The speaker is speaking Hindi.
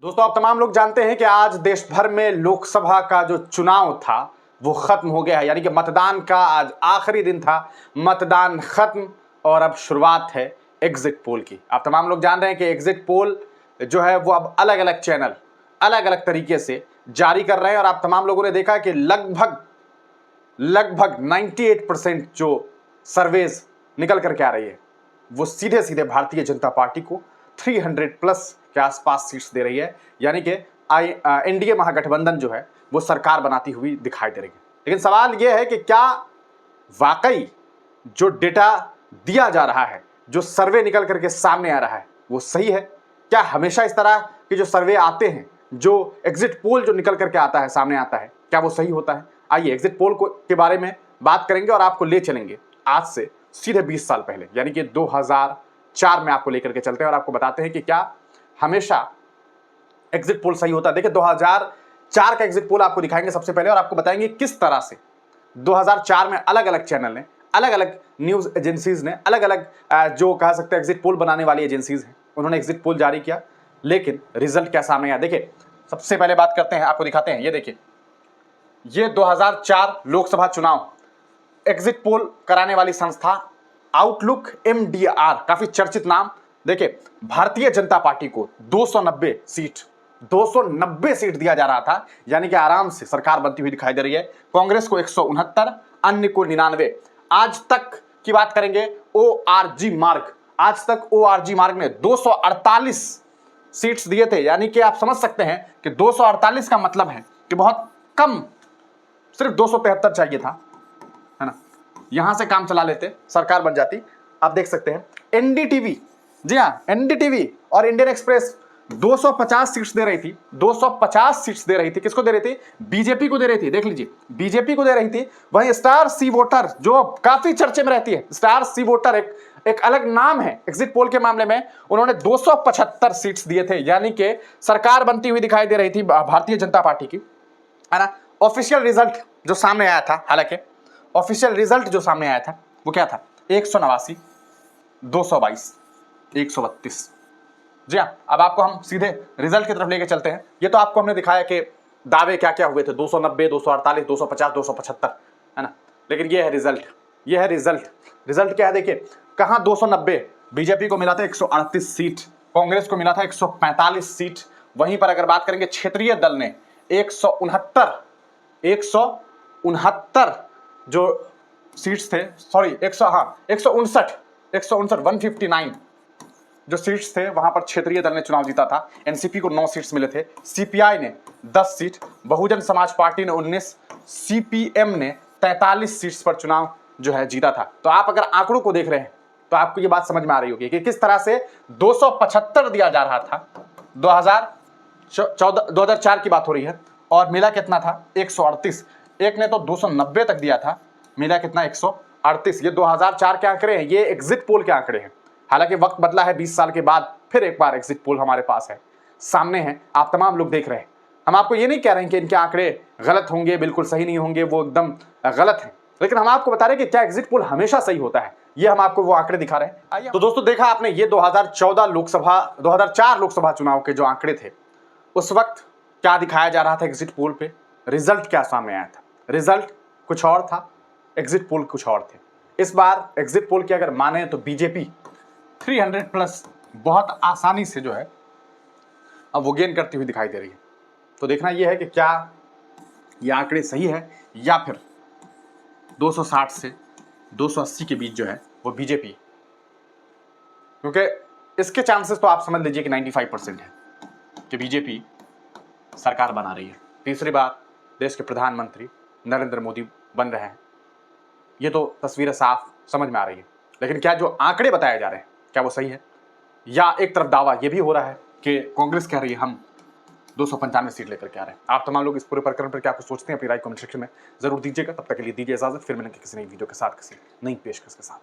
दोस्तों, आप तमाम लोग जानते हैं कि आज देश भर में लोकसभा का जो चुनाव था वो खत्म हो गया है। यानी कि मतदान का आज आखिरी दिन था। मतदान खत्म और अब शुरुआत है एग्जिट पोल की। आप तमाम लोग जान रहे हैं कि एग्जिट पोल जो है वो अब अलग अलग चैनल अलग अलग तरीके से जारी कर रहे हैं और आप तमाम लोगों ने देखा कि लगभग 98% जो सर्वेज निकल करके आ रही है वो सीधे सीधे भारतीय जनता पार्टी को 300 प्लस के आसपास सीट्स दे रही है। यानी कि एनडीए महागठबंधन जो है वो सरकार बनाती हुई दिखाई दे रही है। लेकिन सवाल यह है कि क्या वाकई जो डेटा दिया जा रहा है, जो सर्वे निकल करके सामने आ रहा है, वो सही है? क्या हमेशा इस तरह के जो सर्वे आते हैं, जो एग्जिट पोल जो निकल करके आता है, सामने आता है, क्या वो सही होता है? आइए एग्जिट पोल के बारे में बात करेंगे और आपको ले चलेंगे आज से सीधे 20 साल पहले, यानी कि 2004 में आपको लेकर के चलते हैं और आपको बताते हैं कि क्या हमेशा एग्जिट पोल सही होता है। देखिए 2004 का एग्जिट पोल आपको दिखाएंगे सबसे पहले और आपको बताएंगे किस तरह से 2004 में अलग अलग चैनल ने, अलग अलग न्यूज एजेंसीज ने, अलग अलग जो कह सकते हैं एग्जिट पोल बनाने वाली एजेंसीज हैं, उन्होंने एग्जिट पोल जारी किया, लेकिन रिजल्ट क्या सामने आया। देखिए सबसे पहले बात करते हैं, आपको दिखाते हैं। ये देखिए, ये 2004 लोकसभा चुनाव एग्जिट पोल कराने वाली संस्था आउटलुक MDR, काफी चर्चित नाम। देखिए भारतीय जनता पार्टी को 290 सीट दिया जा रहा था, यानी कि आराम से सरकार बनती हुई दिखाई दे रही है। कांग्रेस को 169, अन्य को 99। आज तक की बात करेंगे ORG मार्ग, आज तक ORG मार्ग ने 248 सीट्स दिए थे। यानी कि आप समझ सकते हैं कि 248 का मतलब है कि बहुत कम, सिर्फ 273 चाहिए था, है ना। यहां से काम चला लेते, सरकार बन जाती। आप देख सकते हैं NDTV, जी हाँ NDTV और इंडियन एक्सप्रेस 250 सीट्स दे रही थी। 250 सीट्स दे रही थी। किसको दे रही थी? बीजेपी को दे रही थी। देख लीजिए, बीजेपी को दे रही थी। वहीं स्टार सी वोटर जो काफी चर्चे में रहती है, स्टार सी वोटर एक अलग नाम है एग्जिट पोल के मामले में, उन्होंने 275 सीट्स दिए थे। यानी कि सरकार बनती हुई दिखाई दे रही थी भारतीय जनता पार्टी की, है ना। ऑफिशियल रिजल्ट जो सामने आया था, हालांकि ऑफिशियल रिजल्ट जो सामने आया था वो क्या था? 189, 222, 132। जी हाँ, अब आपको हम सीधे रिजल्ट की तरफ लेके चलते हैं। ये तो आपको हमने दिखाया कि दावे क्या क्या हुए थे, 290, 248, 250, 275, है ना। लेकिन ये है रिजल्ट, ये है रिजल्ट। रिजल्ट क्या है? देखिए, कहाँ 290 बीजेपी को मिला था 138 सीट, कांग्रेस को मिला था 145 सीट। वहीं पर अगर बात करेंगे क्षेत्रीय दल ने 169 जो सीट्स थे, सॉरी 159 159 जो सीट्स थे, वहां पर क्षेत्रीय दल ने चुनाव जीता था। एनसीपी को 9 सीट्स मिले थे, सीपीआई ने 10 सीट, बहुजन समाज पार्टी ने 19, सीपीएम ने 43 सीट्स पर चुनाव जो है जीता था। तो आप अगर आंकड़ों को देख रहे हैं तो आपको ये बात समझ में आ रही होगी कि किस तरह से 275 दिया जा रहा था। 2004 की बात हो रही है और मिला कितना था? 138। एक ने तो 290 तक दिया था, मिला कितना? 138। ये 2004 के आंकड़े हैं, ये एग्जिट पोल के आंकड़े हैं। हालांकि वक्त बदला है, 20 साल के बाद फिर एक बार एग्जिट पोल हमारे पास है, सामने है, आप तमाम लोग देख रहे हैं। हम आपको ये नहीं कह रहे हैं कि इनके आंकड़े गलत होंगे, बिल्कुल सही नहीं होंगे, वो एकदम गलत है, लेकिन हम आपको बता रहे हैं कि क्या एग्जिट पोल हमेशा सही होता है। ये हम आपको वो आंकड़े दिखा रहे हैं। आइए, तो दोस्तों देखा आपने, ये 2004 लोकसभा चुनाव के जो आंकड़े थे, उस वक्त क्या दिखाया जा रहा था एग्जिट पोल पे, रिजल्ट क्या सामने आया था? रिजल्ट कुछ और था, एग्जिट पोल कुछ और थे। इस बार एग्जिट पोल की अगर माने तो बीजेपी 300 प्लस बहुत आसानी से जो है अब वो गेन करती हुई दिखाई दे रही है। तो देखना यह है कि क्या ये आंकड़े सही है या फिर 260 से 280 के बीच जो है वो बीजेपी, क्योंकि इसके चांसेस तो आप समझ लीजिए कि 95% है कि बीजेपी सरकार बना रही है। तीसरी बार देश के प्रधानमंत्री नरेंद्र मोदी बन रहे हैं, ये तो तस्वीर साफ समझ में आ रही है। लेकिन क्या जो आंकड़े बताए जा रहे हैं क्या वो सही है? या एक तरफ दावा ये भी हो रहा है कि कांग्रेस कह रही है हम 295 सीट लेकर के आ रहे हैं। आप तमाम लोग इस पूरे प्रकरण पर क्या कुछ सोचते हैं? अपनी राय कमेंट सेक्शन में जरूर दीजिएगा। तब तक के लिए दीजिए इजाजत, फिर मिलेंगे किसी नई वीडियो के साथ, किसी नई पेशकश के साथ।